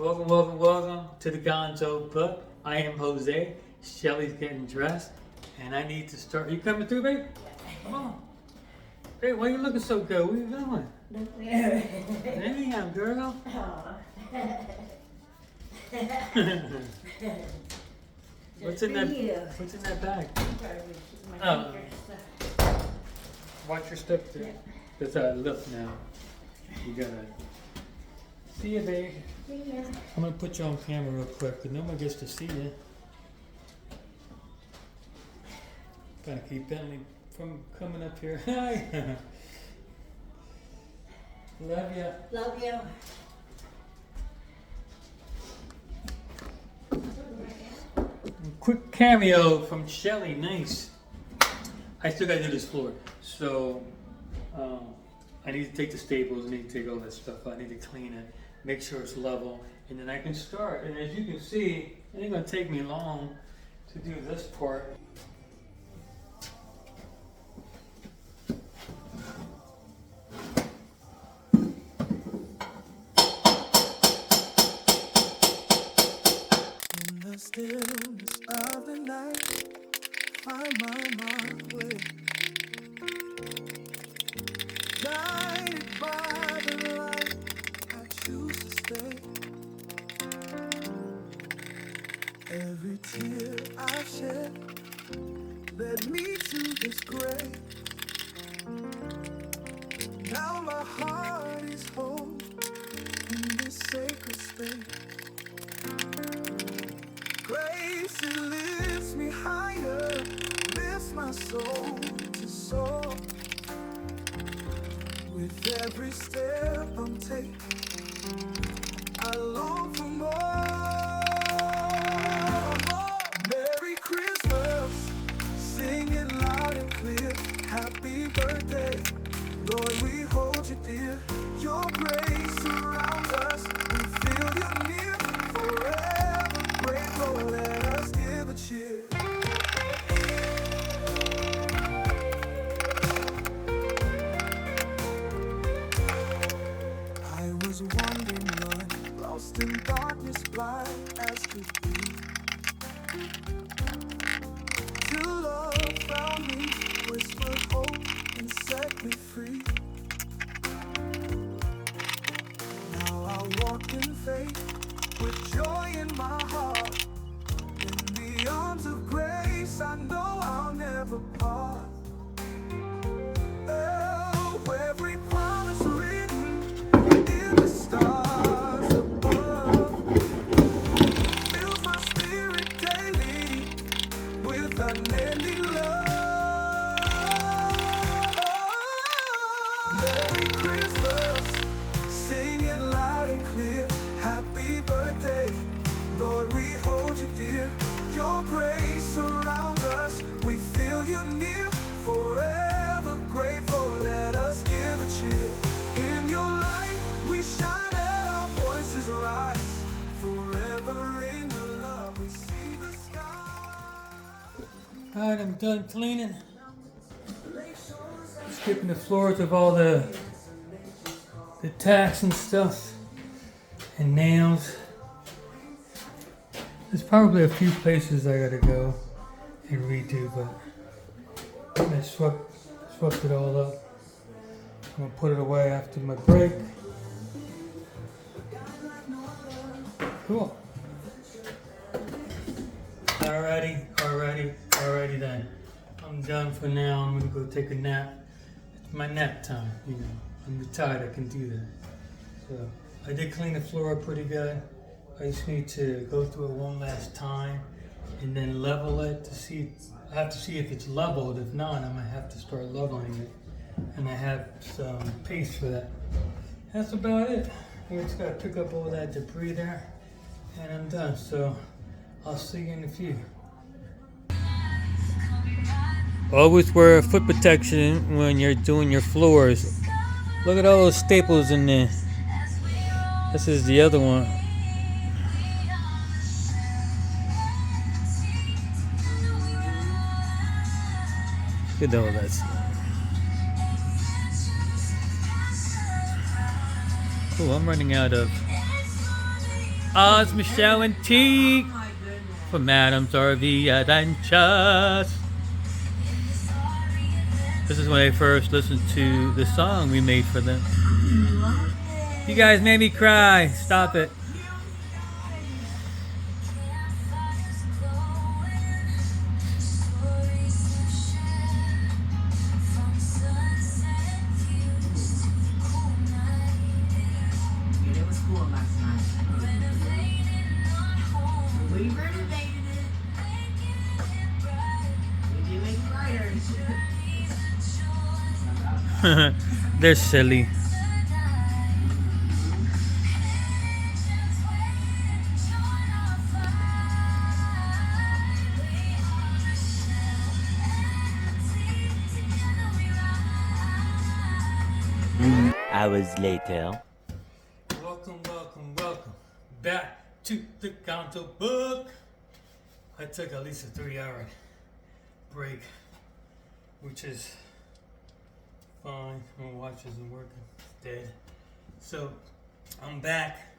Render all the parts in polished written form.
Welcome to the Gonzo Book. I am Jose. Shelly's getting dressed, and I need to start. Are you coming through, babe? Come on. Hey, why are you looking so good? Where you going? Damn, girl. What's in that bag? Oh. Watch your step there. That's how I look now. You gotta see you, babe. I'm gonna put you on camera real quick, but no one gets to see you. Gotta keep Bentley from coming up here. Hi. Love ya. Love you. Quick cameo from Shelly. Nice. I still gotta do this floor, so I need to take the staples. I need to take all that stuff out. I need to clean it, make sure it's level, and then I can start. And as you can see, it ain't gonna take me long to do this part. In the stillness of the night, find my way. Guided by the light, I choose to stay. Every tear I shed led me to this grave. Now my heart is whole in this sacred space. Grace, it lifts me higher, lifts my soul to soar. With every step I'm taking, I long for more. Merry Christmas, sing it loud and clear. Happy birthday, Lord, we hold you dear. Your grace surrounds us, we feel you near. Forever grateful, let us give a cheer. I was wandering, Lord, lost in darkness, blind as could be. Till love found me, whispered hope and set me free. Now I walk in faith, with joy in my heart. In the arms of grace, I know I'll never part. Oh, every promise written in the stars above fills my spirit daily with unending love. Merry Christmas, sing it loud and clear. Happy birthday, Lord, we hold you dear. Your grace surrounds us, we feel you near. Forever grateful, let us give a cheer. In your light we shine and our voices rise. Forever in your love we see the sky. Alright, I'm done cleaning. Skipping the floors of all the tacks and stuff and nails. There's probably a few places I gotta go and redo, but I swept it all up. I'm gonna put it away after my break. Cool. Alrighty then. I'm done for now. I'm gonna go take a nap. It's my nap time, you know. I'm retired, I can do that. So I did clean the floor up pretty good. I just need to go through it one last time and then level it to see. I have to see if it's leveled. If not, I'm gonna have to start leveling it. And I have some paste for that. That's about it. I just gotta pick up all that debris there and I'm done. So I'll see you in a few. Always wear foot protection when you're doing your floors. Look at all those staples in there. This is the other one. Look at all that stuff. Oh, I'm running out of Oz, Michelle, and T from Adam's RV Adventures. This is when I first listened to the song we made for them. You guys made me cry. Stop it. It was cool last night. We renovated it. We did make it brighter. They're silly. Hours later. Welcome back to the counter book. I took at least a 3-hour break, which is fine. My watch isn't working. It's dead. So I'm back.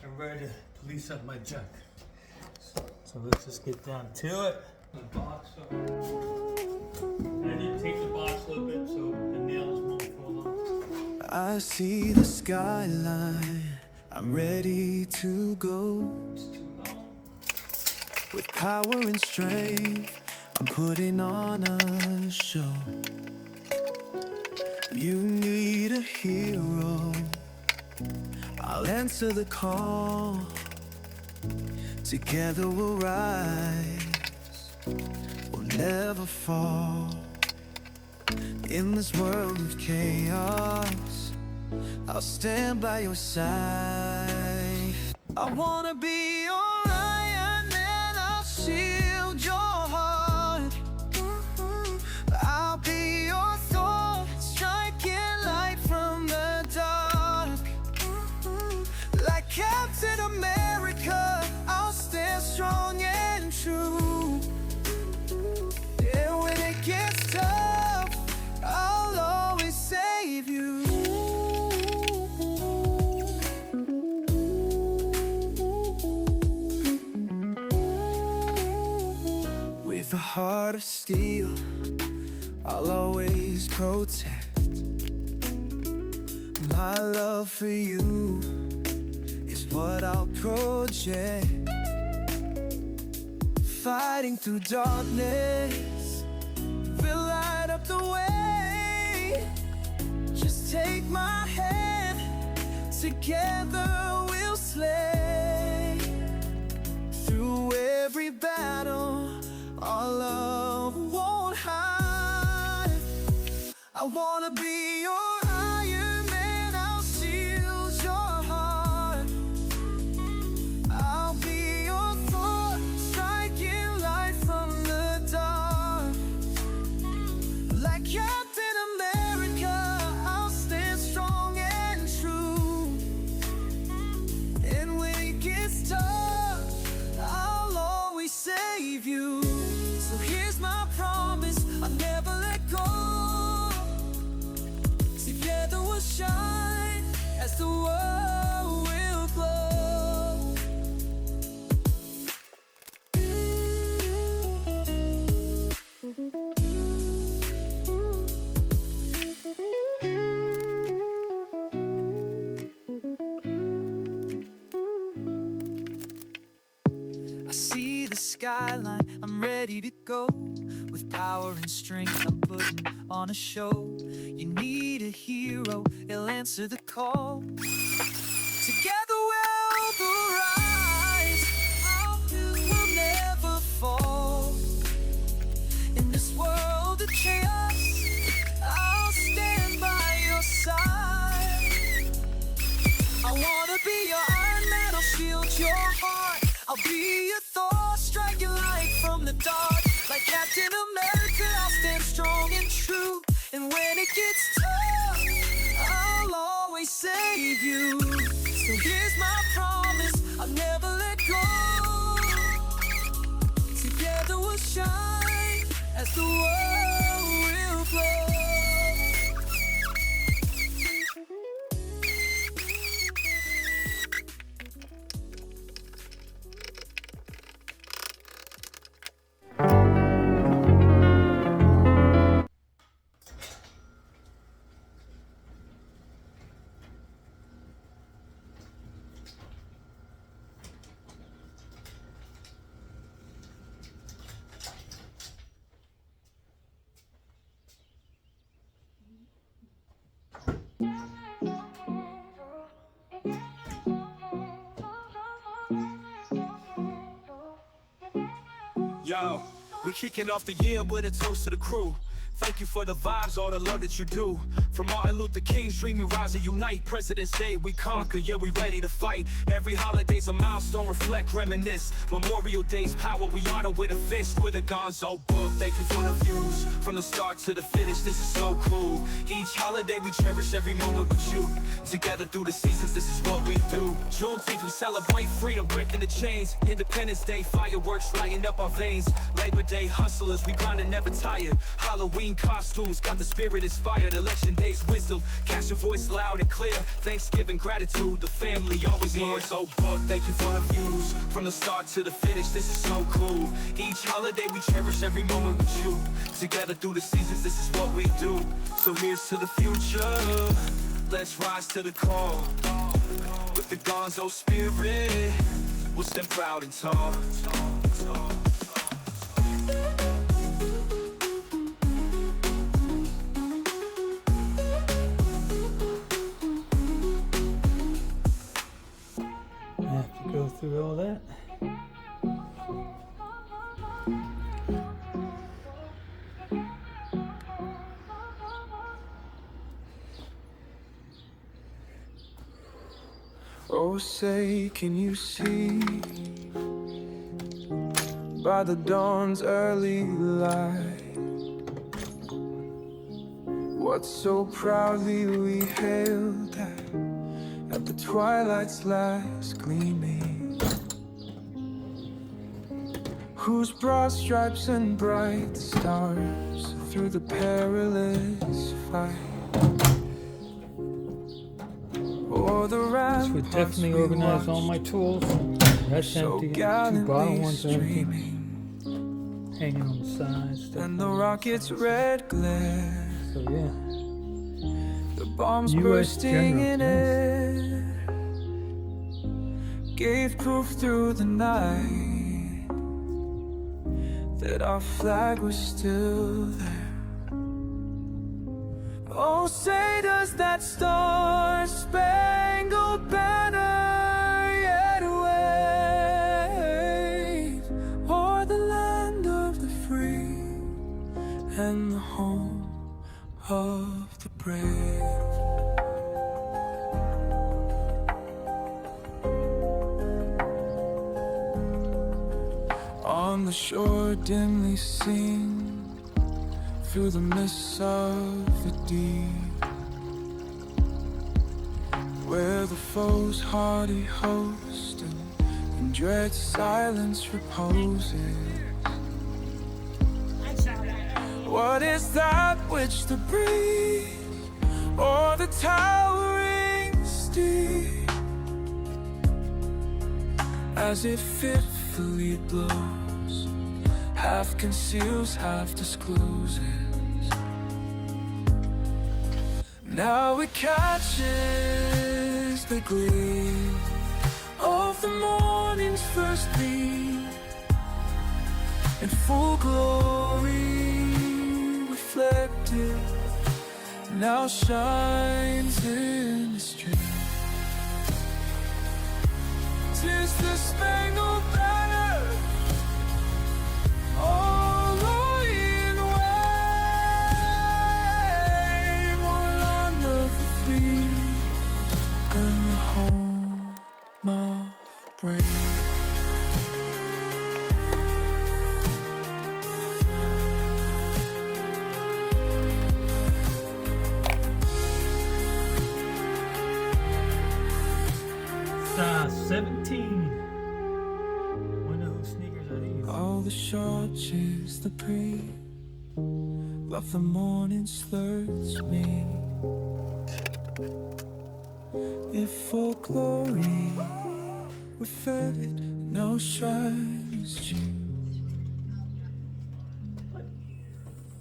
I'm ready to police up my junk. So let's just get down to it. The box. I did take the box a little bit so the nails won't fall off. I see the skyline, I'm ready to go. It's too long. With power and strength, I'm putting on a show. You need a hero, I'll answer the call. Together we'll rise, we'll never fall. In this world of chaos, I'll stand by your side. I wanna be your Iron Man, I'll shield your heart. I'll be your Thor, striking light from the dark. Like Captain America, I'll stand strong and true. And when it gets tough, I'll always save you. With a heart of steel, I'll always protect. My love for you is what I'll project. Fighting through darkness, we'll light up the way. Just take my hand, together we'll slay. Through every battle, our love won't hide. I wanna be your Iron Man, I'll shield your heart. I'll be your Thor, striking light from the dark. Like Captain America, I'll stand strong and true. And when it gets tough, I'll always save you. So here's my promise, I'll never let go. Together we'll shine as the world will glow. I see the skyline, I'm ready to go. With power and strength, I'm putting on a show. You need a hero, he'll answer the call. Together we'll rise, we'll never fall. In this world of chaos, I'll stand by your side. I wanna be your Iron Man, I'll shield your heart. I'll be your Thor, striking light from the dark. Like Captain America, I'll stand strong and true. And when it gets tough, I'll always save you. So here's my promise, I'll never let go. Together we'll shine as the world will glow. Yo, we kicking off the year with a toast to the crew. Thank you for the vibes, all the love that you do. From Martin Luther King's dream, we rise and unite. President's Day, we conquer, yeah, we ready to fight. Every holiday's a milestone, reflect, reminisce. Memorial Day's power, we honor with a fist. With a gonzo book, thank you for the views. From the start to the finish, this is so cool. Each holiday, we cherish every moment with you. Together through the seasons, this is what we do. Juneteenth, we celebrate freedom, breaking the chains. Independence Day, fireworks lighting up our veins. Labor Day, hustlers, we grind and never tired. Halloween costumes, got the spirit inspired. Election Day's wisdom, cast your voice loud and clear. Thanksgiving, gratitude, the family always here. So book, thank you for the views. From the start to the finish, this is so cool. Each holiday, we cherish every moment with you. Together through the seasons, this is what we do. So here's to the future, let's rise to the call. With the gonzo spirit, we'll stand proud and tall. Have to go through all that. Oh, say, can you see by the dawn's early light what so proudly we hailed at the twilight's last gleaming, whose broad stripes and bright stars through the perilous fight. This would definitely organize all my tools. That's empty. Two bottom ones are empty. Hanging on the sides. And the rocket's red glare. So yeah. The bombs US bursting in General, air gave proof through the night that our flag was still there. Oh, say does that Star-Spangled Banner yet wave o'er the land of the free and the home of the brave? On the shore dimly seen through the mists of the deep, where the foe's hardy host in dread silence reposes. What is that which the breeze or the towering steep, as if fitfully it blows, half conceals, half discloses? Now it catches the gleam of the morning's first beam, in full glory reflected, now shines in the stream. 'Tis the Spangled Banner, all in wave, one land of the free and the home of brave. Size 17. Wonder whose sneakers are these? All the short cheers, the breeze of the morning slurs me. If for glory we're fed, no shrines due,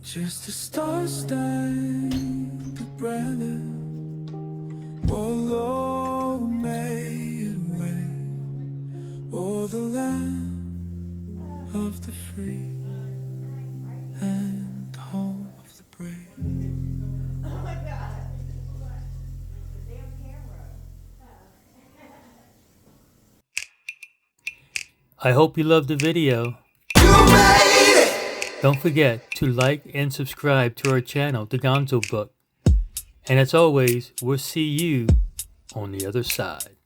just a star-spangled banner, oh, made way o'er the land of the free and home of the brave. I hope you loved the video. You made Don't forget to like and subscribe to our channel, The Gonzo Book. And as always, we'll see you on the other side.